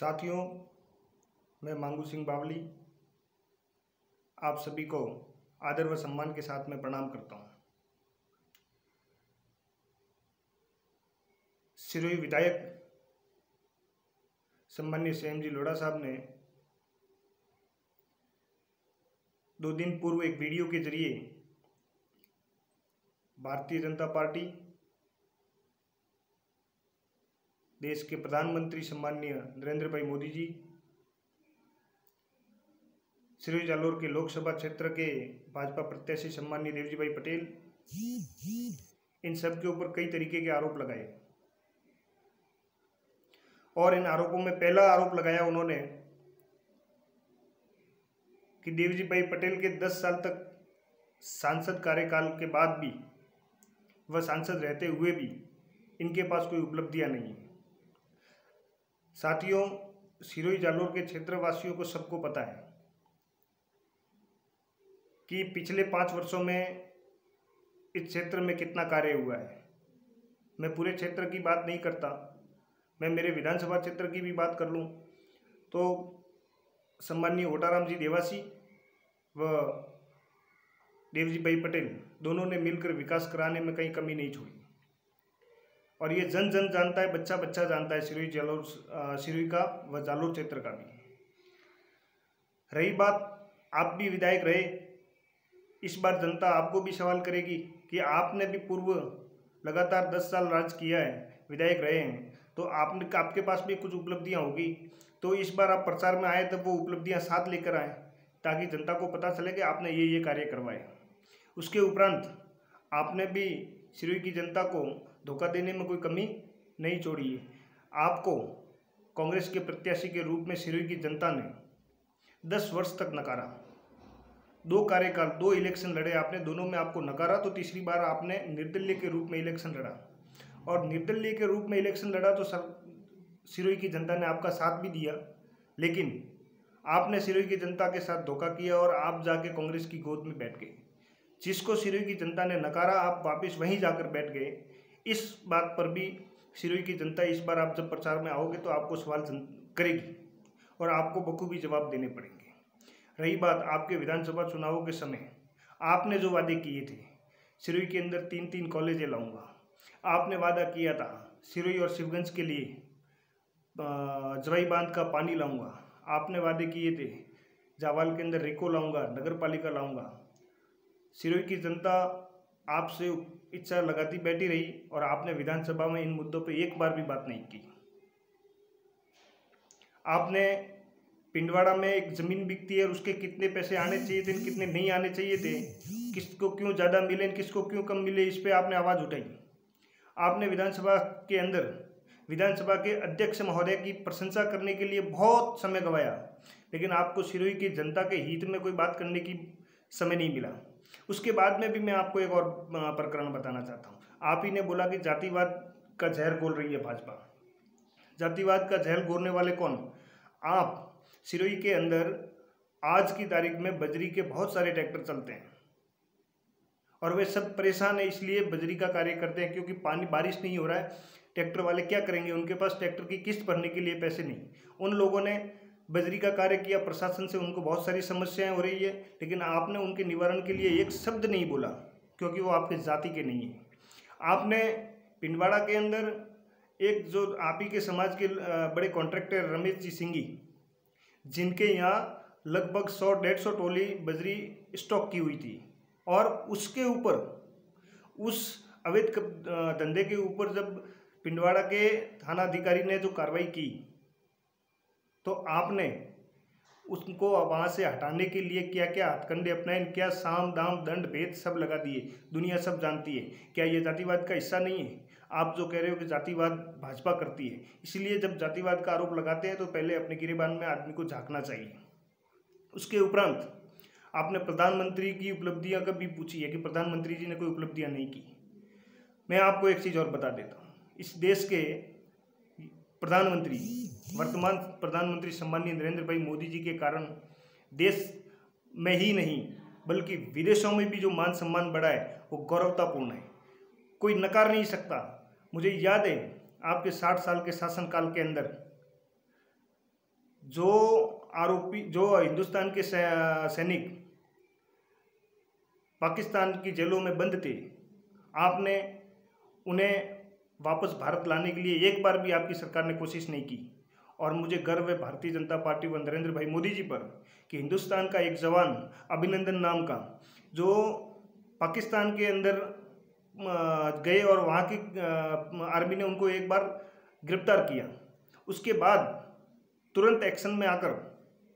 साथियों, मैं मांगू सिंह बावली आप सभी को आदर व सम्मान के साथ में प्रणाम करता हूं। सिरोही विधायक सम्मानीय श्याम जी लोढ़ा साहब ने 2 दिन पूर्व एक वीडियो के जरिए भारतीय जनता पार्टी, देश के प्रधानमंत्री सम्मानीय नरेंद्र भाई मोदी जी, सिरोही जालोर के लोकसभा क्षेत्र के भाजपा प्रत्याशी सम्मानीय देवजी भाई पटेल, इन सब के ऊपर कई तरीके के आरोप लगाए। और इन आरोपों में पहला आरोप लगाया उन्होंने कि देवजी भाई पटेल के 10 साल तक सांसद कार्यकाल के बाद भी वह सांसद रहते हुए भी इनके पास कोई उपलब्धियां नहीं है। साथियों, सिरोही जालोर के क्षेत्रवासियों को सबको पता है कि पिछले 5 वर्षों में इस क्षेत्र में कितना कार्य हुआ है। मैं पूरे क्षेत्र की बात नहीं करता, मैं मेरे विधानसभा क्षेत्र की भी बात कर लूँ तो सम्मानीय ओटाराम जी देवासी व देवजी भाई पटेल दोनों ने मिलकर विकास कराने में कहीं कमी नहीं छोड़ी। और ये जन जन जानता है, बच्चा बच्चा जानता है सिरोही का व जालोर क्षेत्र का भी। रही बात आप भी विधायक रहे, इस बार जनता आपको भी सवाल करेगी कि आपने भी पूर्व लगातार 10 साल राज किया है, विधायक रहे हैं, तो आपके पास भी कुछ उपलब्धियां होगी। तो इस बार आप प्रचार में आए तो वो उपलब्धियां साथ लेकर आए ताकि जनता को पता चले कि आपने ये कार्य करवाए। उसके उपरांत आपने भी सिरोही की जनता को धोखा देने में कोई कमी नहीं छोड़ी है। आपको कांग्रेस के प्रत्याशी के रूप में सिरोही की जनता ने 10 वर्ष तक नकारा। 2 कार्यकाल, 2 इलेक्शन लड़े आपने, दोनों में आपको नकारा। तो तीसरी बार आपने निर्दलीय के रूप में इलेक्शन लड़ा और निर्दलीय के रूप में इलेक्शन लड़ा तो सिरोही की जनता ने आपका साथ भी दिया, लेकिन आपने सिरोही की जनता के साथ धोखा किया और आप जाके कांग्रेस की गोद में बैठ गए। जिसको सिरोही की जनता ने नकारा, आप वापस वहीं जाकर बैठ गए। इस बात पर भी सिरोही की जनता इस बार आप जब प्रचार में आओगे तो आपको सवाल करेगी और आपको बखूबी जवाब देने पड़ेंगे। रही बात आपके विधानसभा चुनावों के समय आपने जो वादे किए थे, सिरोही के अंदर 3-3 कॉलेजें लाऊंगा, आपने वादा किया था सिरोही और शिवगंज के लिए जवाई बांध का पानी लाऊंगा, आपने वादे किए थे जावाल के अंदर रिको लाऊंगा, नगर पालिका लाऊंगा। सिरोही की जनता आपसे इच्छा लगाती बैठी रही और आपने विधानसभा में इन मुद्दों पे एक बार भी बात नहीं की। आपने पिंडवाड़ा में एक ज़मीन बिकती है, उसके कितने पैसे आने चाहिए थे, कितने नहीं आने चाहिए थे, किसको क्यों ज़्यादा मिले, किसको क्यों कम मिले, इस पर आपने आवाज़ उठाई। आपने विधानसभा के अंदर विधानसभा के अध्यक्ष महोदय की प्रशंसा करने के लिए बहुत समय गंवाया, लेकिन आपको सिरोही की जनता के हित में कोई बात करने की समय नहीं मिला। उसके बाद में भी मैं आपको एक और प्रकरण बताना चाहता हूँ। आप ही ने बोला कि जातिवाद का जहर घोल रही है भाजपा। जातिवाद का जहर घोलने वाले कौन? आप। सिरोही के अंदर आज की तारीख में बजरी के बहुत सारे ट्रैक्टर चलते हैं और वे सब परेशान है, इसलिए बजरी का कार्य करते हैं क्योंकि बारिश नहीं हो रहा है। ट्रैक्टर वाले क्या करेंगे, उनके पास ट्रैक्टर की किस्त भरने के लिए पैसे नहीं। उन लोगों ने बजरी का कार्य किया, प्रशासन से उनको बहुत सारी समस्याएं हो रही है, लेकिन आपने उनके निवारण के लिए एक शब्द नहीं बोला क्योंकि वो आपके जाति के नहीं है। आपने पिंडवाड़ा के अंदर एक जो आप ही के समाज के बड़े कॉन्ट्रैक्टर रमेश जी सिंघी, जिनके यहाँ लगभग 100-150 टोली बजरी स्टॉक की हुई थी, और उसके ऊपर उस अवैध धंधे के ऊपर जब पिंडवाड़ा के थाना अधिकारी ने जो कार्रवाई की तो आपने उसको वहाँ से हटाने के लिए क्या क्या हथकंडे अपनाए, क्या साम दाम दंड भेद सब लगा दिए। दुनिया सब जानती है। क्या ये जातिवाद का हिस्सा नहीं है? आप जो कह रहे हो कि जातिवाद भाजपा करती है, इसलिए जब जातिवाद का आरोप लगाते हैं तो पहले अपने गिरेबान में आदमी को झांकना चाहिए। उसके उपरांत आपने प्रधानमंत्री की उपलब्धियां कभी पूछी है कि प्रधानमंत्री जी ने कोई उपलब्धियां नहीं की? मैं आपको एक चीज़ और बता देता हूँ। इस देश के प्रधानमंत्री, वर्तमान प्रधानमंत्री सम्मानीय नरेंद्र भाई मोदी जी के कारण देश में ही नहीं बल्कि विदेशों में भी जो मान सम्मान बढ़ा है वो गौरवतापूर्ण है, कोई नकार नहीं सकता। मुझे याद है आपके 60 साल के शासनकाल के अंदर जो आरोपी, जो हिंदुस्तान के सैनिक पाकिस्तान की जेलों में बंद थे, आपने उन्हें वापस भारत लाने के लिए एक बार भी आपकी सरकार ने कोशिश नहीं की। और मुझे गर्व है भारतीय जनता पार्टी व नरेंद्र भाई मोदी जी पर कि हिंदुस्तान का एक जवान अभिनंदन नाम का, जो पाकिस्तान के अंदर गए और वहाँ की आर्मी ने उनको एक बार गिरफ्तार किया, उसके बाद तुरंत एक्शन में आकर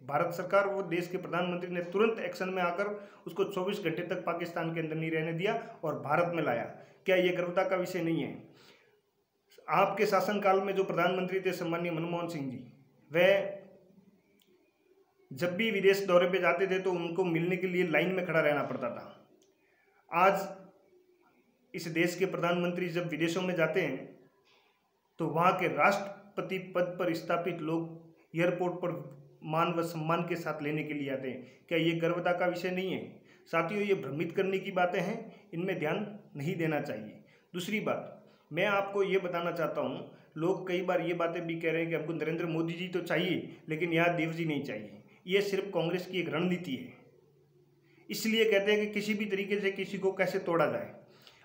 भारत सरकार वो देश के प्रधानमंत्री ने तुरंत एक्शन में आकर उसको 24 घंटे तक पाकिस्तान के अंदर नहीं रहने दिया और भारत में लाया। क्या ये गर्वता का विषय नहीं है? आपके शासनकाल में जो प्रधानमंत्री थे सम्मानीय मनमोहन सिंह जी, वह जब भी विदेश दौरे पे जाते थे तो उनको मिलने के लिए लाइन में खड़ा रहना पड़ता था। आज इस देश के प्रधानमंत्री जब विदेशों में जाते हैं तो वहाँ के राष्ट्रपति पद पर स्थापित लोग एयरपोर्ट पर मान व सम्मान के साथ लेने के लिए आते हैं। क्या ये गर्वता का विषय नहीं है? साथियों, ये भ्रमित करने की बातें हैं, इनमें ध्यान नहीं देना चाहिए। दूसरी बात, मैं आपको ये बताना चाहता हूँ, लोग कई बार ये बातें भी कह रहे हैं कि हमको नरेंद्र मोदी जी तो चाहिए लेकिन यहाँ देव जी नहीं चाहिए। ये सिर्फ कांग्रेस की एक रणनीति है। इसलिए कहते हैं कि किसी भी तरीके से किसी को कैसे तोड़ा जाए।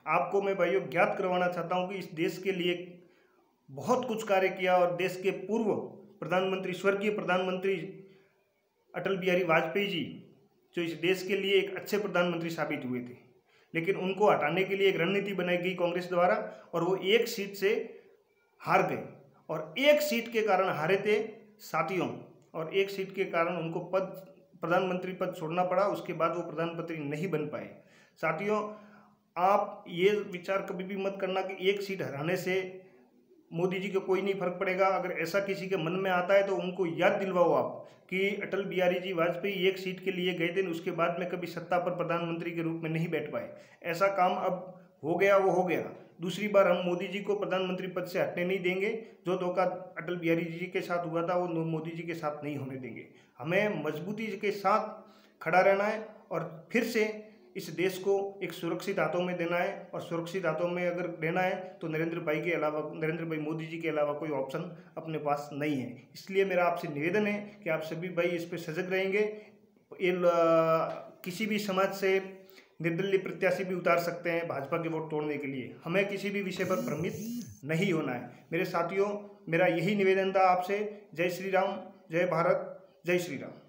आपको मैं भाइयों ज्ञात करवाना चाहता हूँ कि इस देश के लिए बहुत कुछ कार्य किया और देश के पूर्व प्रधानमंत्री, स्वर्गीय प्रधानमंत्री अटल बिहारी वाजपेयी जी, जो इस देश के लिए एक अच्छे प्रधानमंत्री साबित हुए थे, लेकिन उनको हटाने के लिए एक रणनीति बनाई गई कांग्रेस द्वारा और वो एक सीट से हार गए। और एक सीट के कारण हारे थे साथियों, और एक सीट के कारण उनको प्रधानमंत्री पद छोड़ना पड़ा। उसके बाद वो प्रधानमंत्री नहीं बन पाए। साथियों, आप ये विचार कभी भी मत करना कि एक सीट हराने से मोदी जी को कोई नहीं फर्क पड़ेगा। अगर ऐसा किसी के मन में आता है तो उनको याद दिलवाओ आप कि अटल बिहारी जी वाजपेयी एक सीट के लिए गए थे, उसके बाद में कभी सत्ता पर प्रधानमंत्री के रूप में नहीं बैठ पाए। ऐसा काम अब हो गया, वो हो गया। दूसरी बार हम मोदी जी को प्रधानमंत्री पद से हटने नहीं देंगे। जो धोखा अटल बिहारी जी के साथ हुआ था वो मोदी जी के साथ नहीं होने देंगे। हमें मजबूती के साथ खड़ा रहना है और फिर से इस देश को एक सुरक्षित हाथों में देना है। और सुरक्षित हाथों में अगर देना है तो नरेंद्र भाई मोदी जी के अलावा कोई ऑप्शन अपने पास नहीं है। इसलिए मेरा आपसे निवेदन है कि आप सभी भाई इस पर सजग रहेंगे। किसी भी समाज से निर्दलीय प्रत्याशी भी उतार सकते हैं भाजपा के वोट तोड़ने के लिए। हमें किसी भी विषय पर भ्रमित नहीं होना है। मेरे साथियों, मेरा यही निवेदन था आपसे। जय श्री राम, जय भारत, जय श्री राम।